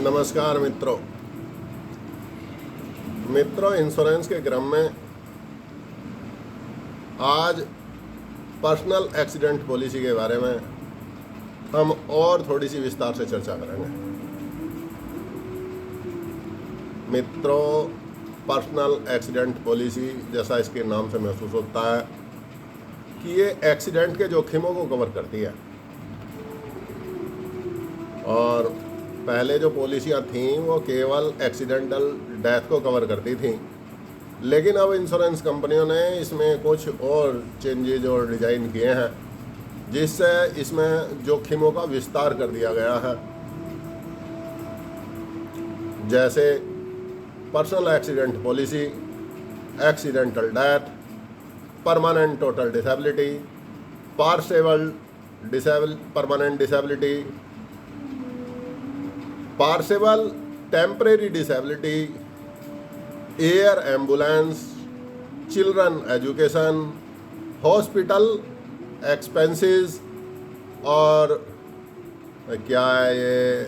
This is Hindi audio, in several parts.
नमस्कार मित्रों, इंश्योरेंस के क्रम में आज पर्सनल एक्सीडेंट पॉलिसी के बारे में हम और थोड़ी सी विस्तार से चर्चा करेंगे। मित्रों, पर्सनल एक्सीडेंट पॉलिसी जैसा इसके नाम से महसूस होता है कि ये एक्सीडेंट के जोखिमों को कवर करती है। और पहले जो पॉलिसियाँ थीं वो केवल एक्सीडेंटल डेथ को कवर करती थीं, लेकिन अब इंश्योरेंस कंपनियों ने इसमें कुछ और चेंजेज और डिज़ाइन किए हैं जिससे इसमें जोखिमों का विस्तार कर दिया गया है। जैसे personal accident policy, accidental death, permanent total disability, partial permanent disability, partial temporary disability, air ambulance, children education, hospital expenses और क्या है ये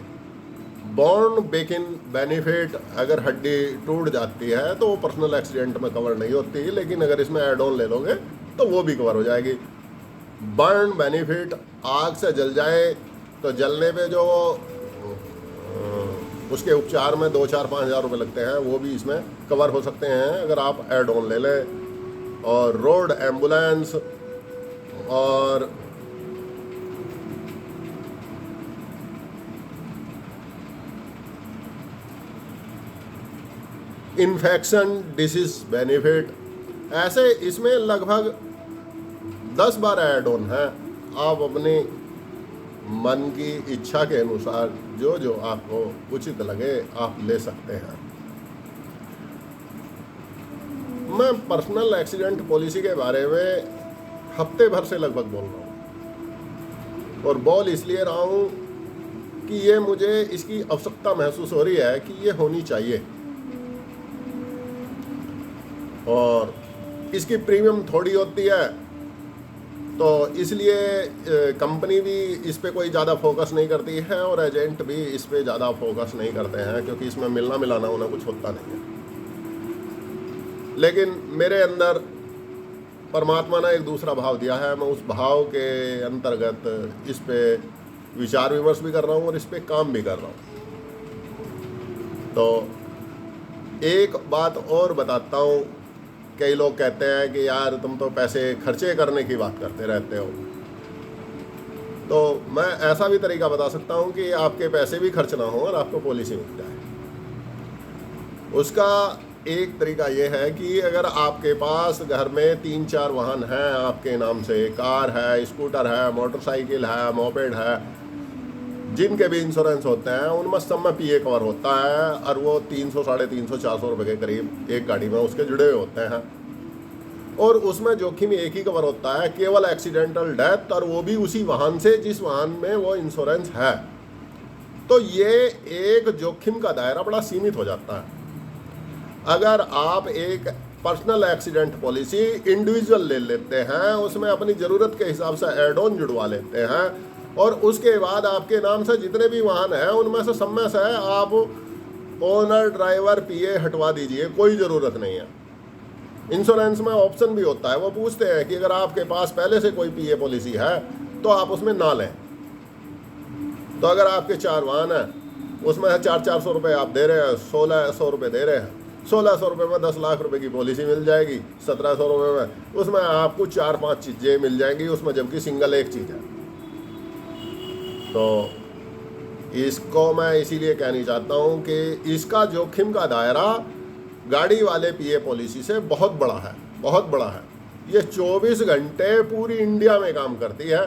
बॉर्न बेकिन बेनिफिट। अगर हड्डी टूट जाती है तो वो पर्सनल एक्सीडेंट में कवर नहीं होती, लेकिन अगर इसमें एड ऑन ले लोगे तो वो भी कवर हो जाएगी। बर्न बेनिफिट, आग से जल जाए तो जलने पे जो उसके उपचार में 2-4-5 हज़ार रुपये लगते हैं वो भी इसमें कवर हो सकते हैं अगर आप एड ऑन ले लें। और रोड एम्बुलेंस और इन्फेक्शन डिसीज बेनिफिट, ऐसे इसमें लगभग 10-12 ऐड ऑन हैं। आप अपनी मन की इच्छा के अनुसार जो जो आपको उचित लगे आप ले सकते हैं। मैं पर्सनल एक्सीडेंट पॉलिसी के बारे में हफ्ते भर से लगभग बोल रहा हूँ, और बोल इसलिए रहा हूँ कि ये मुझे इसकी आवश्यकता महसूस हो रही है कि ये होनी चाहिए। और इसकी प्रीमियम थोड़ी होती है तो इसलिए कंपनी भी इस पे कोई ज़्यादा फोकस नहीं करती है और एजेंट भी इस पे ज़्यादा फोकस नहीं करते हैं, क्योंकि इसमें मिलना मिलाना होना कुछ होता नहीं है। लेकिन मेरे अंदर परमात्मा ने एक दूसरा भाव दिया है, मैं उस भाव के अंतर्गत इस पे विचार विमर्श भी कर रहा हूँ और इस पे काम भी कर रहा हूँ। तो एक बात और बताता हूँ। कई लोग कहते हैं कि यार तुम तो पैसे खर्चे करने की बात करते रहते हो, तो मैं ऐसा भी तरीका बता सकता हूँ कि आपके पैसे भी खर्च ना हो और आपको पॉलिसी मिल जाए। उसका एक तरीका ये है कि अगर आपके पास घर में 3-4 वाहन हैं आपके नाम से, कार है, स्कूटर है, मोटरसाइकिल है, मोपेड है, जिनके भी इंश्योरेंस होते हैं, उनमें सब में पीए कवर होता है और वो 300, 350, 400 रुपये के करीब एक गाड़ी में उसके जुड़े हुए होते हैं। और उसमें जोखिम एक ही कवर होता है, केवल एक्सीडेंटल डेथ, और वो भी उसी वाहन से जिस वाहन में वो इंश्योरेंस है। तो ये एक जोखिम का दायरा बड़ा सीमित हो जाता है। अगर आप एक पर्सनल एक्सीडेंट पॉलिसी इंडिविजुअल ले लेते हैं, उसमें अपनी ज़रूरत के हिसाब से एड ऑन जुड़वा लेते हैं, और उसके बाद आपके नाम से जितने भी वाहन हैं उनमें से सब में से आप ओनर ड्राइवर पीए हटवा दीजिए, कोई ज़रूरत नहीं है। इंश्योरेंस में ऑप्शन भी होता है, वो पूछते हैं कि अगर आपके पास पहले से कोई पीए पॉलिसी है तो आप उसमें ना लें। तो अगर आपके 4 वाहन हैं, उसमें 400 रुपये आप दे रहे हैं, 1600 रुपये दे रहे हैं, 1600 रुपये में 10 लाख रुपए की पॉलिसी मिल जाएगी। 1700 रुपये में उसमें आपको 4-5 चीज़ें मिल जाएंगी उसमें, जबकि सिंगल एक चीज़ है। तो इसको मैं इसीलिए कहना चाहता हूँ कि इसका जोखिम का दायरा गाड़ी वाले पीए पॉलिसी से बहुत बड़ा है, बहुत बड़ा है। ये 24 घंटे पूरी इंडिया में काम करती है,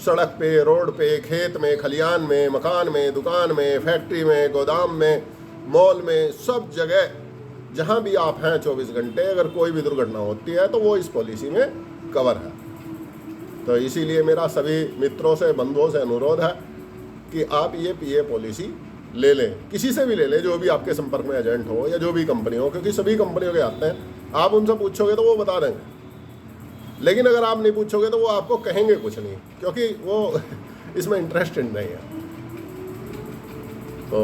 सड़क पे, रोड पे, खेत में, खलियान में, मकान में, दुकान में, फैक्ट्री में, गोदाम में, मॉल में, सब जगह जहाँ भी आप हैं 24 घंटे अगर कोई भी दुर्घटना होती है तो वो इस पॉलिसी में कवर है। तो इसीलिए मेरा सभी मित्रों से, बंधुओं से अनुरोध है कि आप ये पीए पॉलिसी ले लें, किसी से भी ले लें, जो भी आपके संपर्क में एजेंट हो या जो भी कंपनी हो, क्योंकि सभी कंपनियों के आते हैं। आप उनसे पूछोगे तो वो बता देंगे, लेकिन अगर आप नहीं पूछोगे तो वो आपको कहेंगे कुछ नहीं, क्योंकि वो इसमें इंटरेस्टेड नहीं है। तो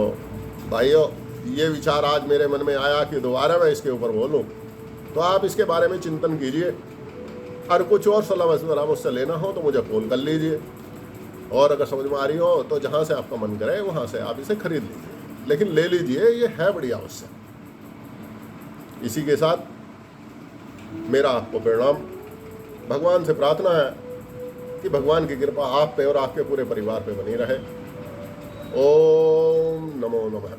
भाइयों, ये विचार आज मेरे मन में आया कि दोबारा मैं इसके ऊपर बोलूं, तो आप इसके बारे में चिंतन कीजिए। और कुछ और सलाह मशवरा मुझसे लेना हो तो मुझे फ़ोन कर लीजिए, और अगर समझ में आ रही हो तो जहाँ से आपका मन करे वहाँ से आप इसे खरीद लीजिए, लेकिन ले लीजिए, ये है बड़ी आवश्यक। इसी के साथ मेरा आपको प्रणाम। भगवान से प्रार्थना है कि भगवान की कृपा आप पे और आपके पूरे परिवार पे बनी रहे। ओम नमो नमः।